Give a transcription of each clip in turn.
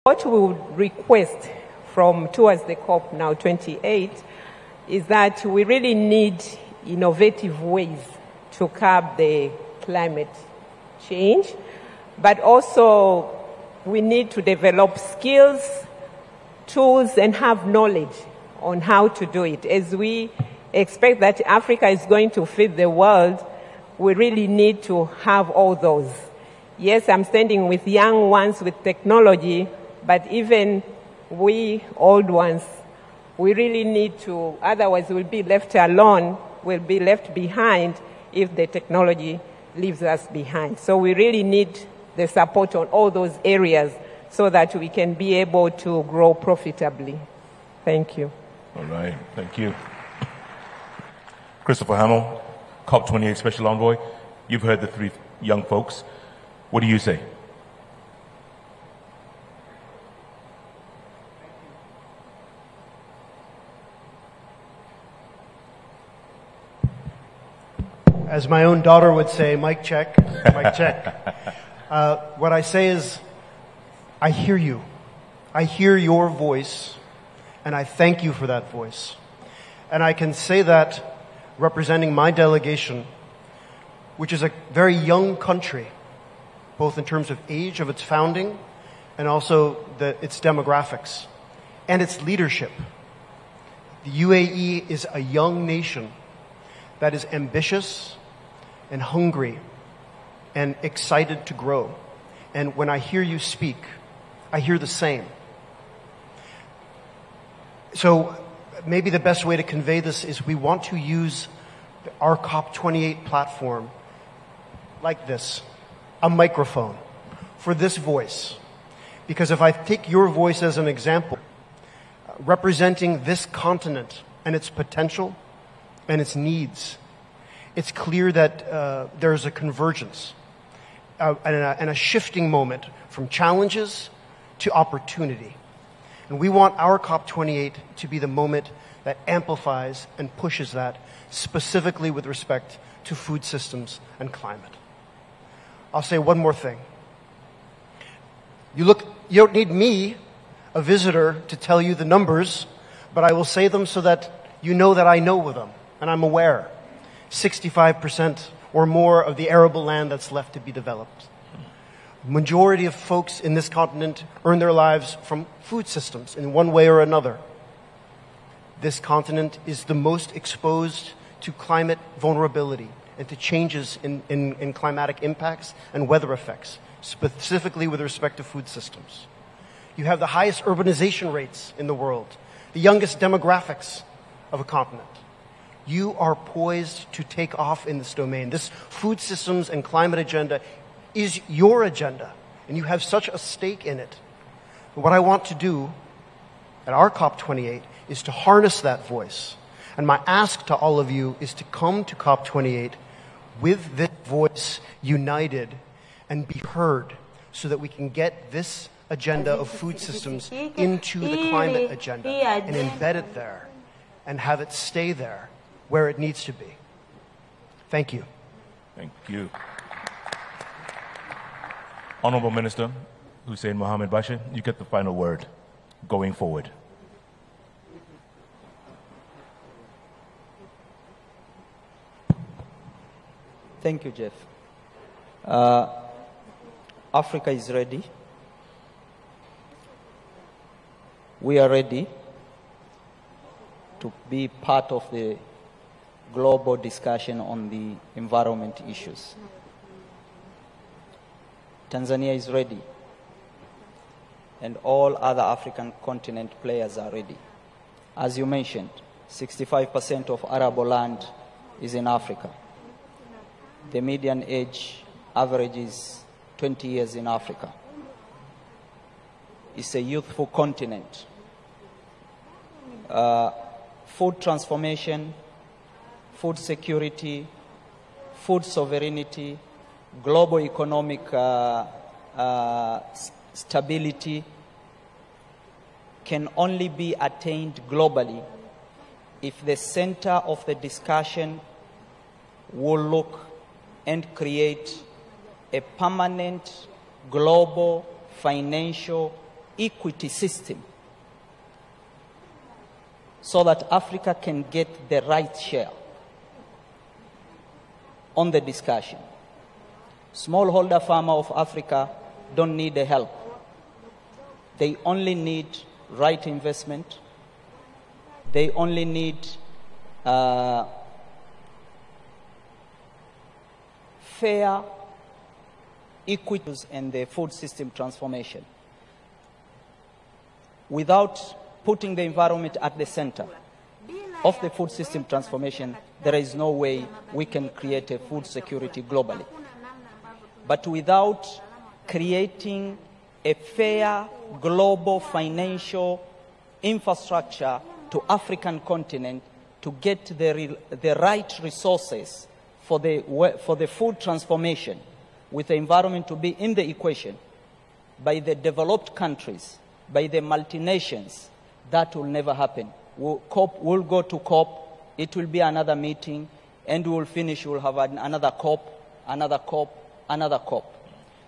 What we would request from towards the COP now 28 is that we really need innovative ways to curb the climate change, but also we need to develop skills, tools, and have knowledge on how to do it. As we expect that Africa is going to feed the world, we really need to have all those. Yes, I'm standing with young ones with technology, but even we old ones, we really need to, otherwise we'll be left alone, we'll be left behind if the technology leaves us behind. So we really need the support on all those areas so that we can be able to grow profitably. Thank you. All right, thank you. Christopher Hamill, COP28 Special Envoy. You've heard the three young folks. What do you say? As my own daughter would say, mic check, mic check. What I say is, I hear you. I hear your voice, and I thank you for that voice. And I can say that representing my delegation, which is a very young country, both in terms of age of its founding and also its demographics and its leadership. The UAE is a young nation that is ambitious and hungry and excited to grow. And when I hear you speak, I hear the same. So maybe the best way to convey this is we want to use our COP28 platform like this, a microphone for this voice. Because if I take your voice as an example, representing this continent and its potential and its needs, it's clear that there's a convergence and a shifting moment from challenges to opportunity. And we want our COP28 to be the moment that amplifies and pushes that, specifically with respect to food systems and climate. I'll say one more thing. You don't need me, a visitor, to tell you the numbers, but I will say them so that you know that I know them, and I'm aware. 65% or more of the arable land that's left to be developed. Majority of folks in this continent earn their lives from food systems in one way or another. This continent is the most exposed to climate vulnerability and to changes in climatic impacts and weather effects, specifically with respect to food systems. You have the highest urbanization rates in the world, the youngest demographics of a continent. You are poised to take off in this domain. This food systems and climate agenda is your agenda, and you have such a stake in it. And what I want to do at our COP28 is to harness that voice. And my ask to all of you is to come to COP28 with this voice united and be heard so that we can get this agenda of food systems into the climate agenda and embed it there and have it stay there where it needs to be. Thank you. Thank you. Honorable Minister Hussein Mohammed Bashir, you get the final word going forward. Thank you, Jeff. Africa is ready. We are ready to be part of the global discussion on the environment issues. Tanzania is ready, and all other African continent players are ready. As you mentioned, 65% of arable land is in Africa. The median age average is 20 years in Africa. It's a youthful continent. Food transformation, food security, food sovereignty, global economic stability can only be attained globally if the center of the discussion will look and create a permanent global financial equity system so that Africa can get the right share on the discussion. Smallholder farmer of Africa don't need the help. They only need right investment. They only need fair equities and the food system transformation. Without putting the environment at the center of the food system transformation, there is no way we can create a food security globally. But without creating a fair global financial infrastructure to African continent to get the right resources for the food transformation, with the environment to be in the equation by the developed countries, by the multinations, that will never happen. We'll go to COP, it will be another meeting, and we'll finish, we'll have another COP, another COP, another COP.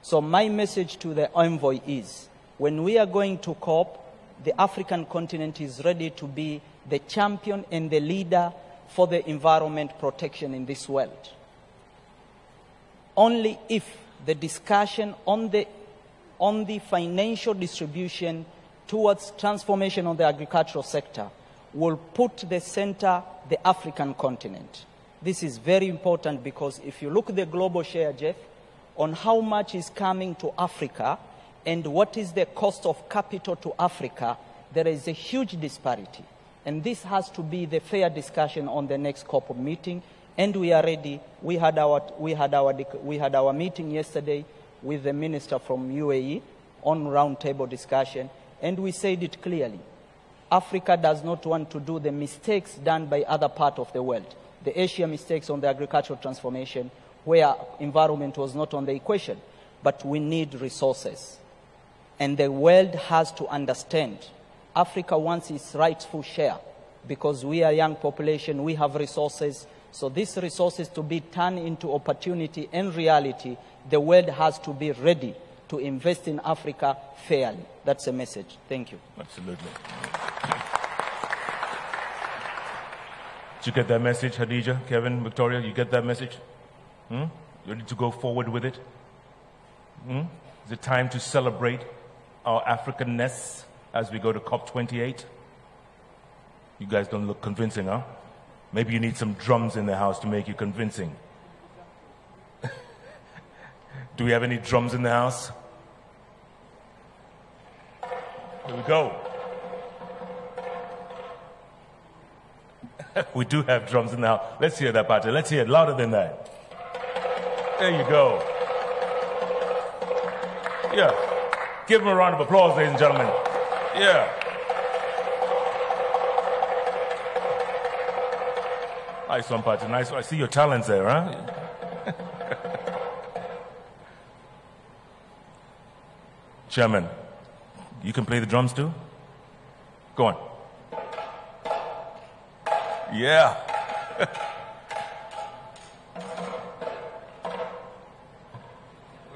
So my message to the envoy is, when we are going to COP, the African continent is ready to be the champion and the leader for the environment protection in this world. Only if the discussion on the financial distribution towards transformation of the agricultural sector will put the center the African continent. This is very important because if you look at the global share, Jeff, on how much is coming to Africa and what is the cost of capital to Africa, there is a huge disparity. And this has to be the fair discussion on the next COP meeting. And we are ready. We had our meeting yesterday with the minister from UAE on roundtable discussion, and we said it clearly. Africa does not want to do the mistakes done by other parts of the world. The Asia mistakes on the agricultural transformation, where environment was not on the equation. But we need resources. And the world has to understand Africa wants its rightful share because we are a young population, we have resources. So these resources to be turned into opportunity and reality, the world has to be ready to invest in Africa fairly. That's a message. Thank you. Absolutely. Did you get that message, Khadija, Kevin, Victoria? You get that message? You need to go forward with it? Is it time to celebrate our Africanness as we go to COP28? You guys don't look convincing, huh? Maybe you need some drums in the house to make you convincing. Do we have any drums in the house? Here we go. We do have drums in the house. Let's hear that, Patrick. Let's hear it louder than that. There you go. Yeah. Give them a round of applause, ladies and gentlemen. Yeah. Nice one, Patrick. Nice one. I see your talents there, huh? Chairman, you can play the drums too? Go on. Yeah.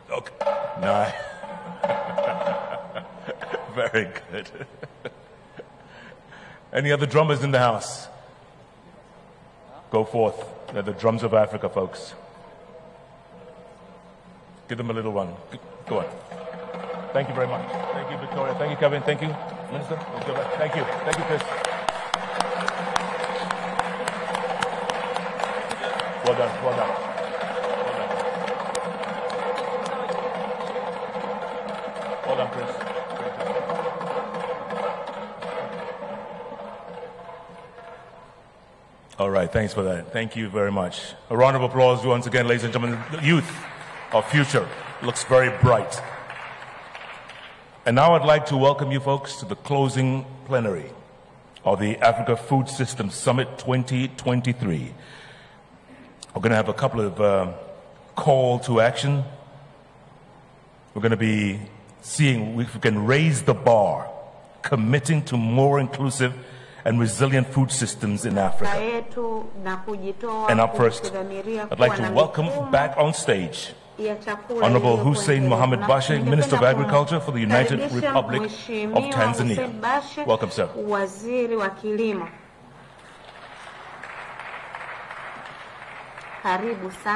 Okay. Nice. Very good. Any other drummers in the house? Go forth. They're the drums of Africa, folks. Give them a little one. Go on. Thank you very much. Thank you, Victoria. Thank you, Kevin. Thank you, Minister. Let's go back. Thank you. Thank you, Chris. Well done. Well done. Well done, Chris. All right, thanks for that. Thank you very much. A round of applause once again, ladies and gentlemen. The youth, our future, looks very bright. And now I'd like to welcome you folks to the closing plenary of the Africa Food Systems Summit 2023. We're going to have a couple of call to action. We're going to be seeing if we can raise the bar, committing to more inclusive and resilient food systems in Africa. And up first, I'd like to welcome back on stage ya chakula. Honorable Hussein Mohammed Bashe, Minister of Agriculture for the United Republic of Tanzania. Welcome, sir. Waziri wa Kilimo. Karibu sana.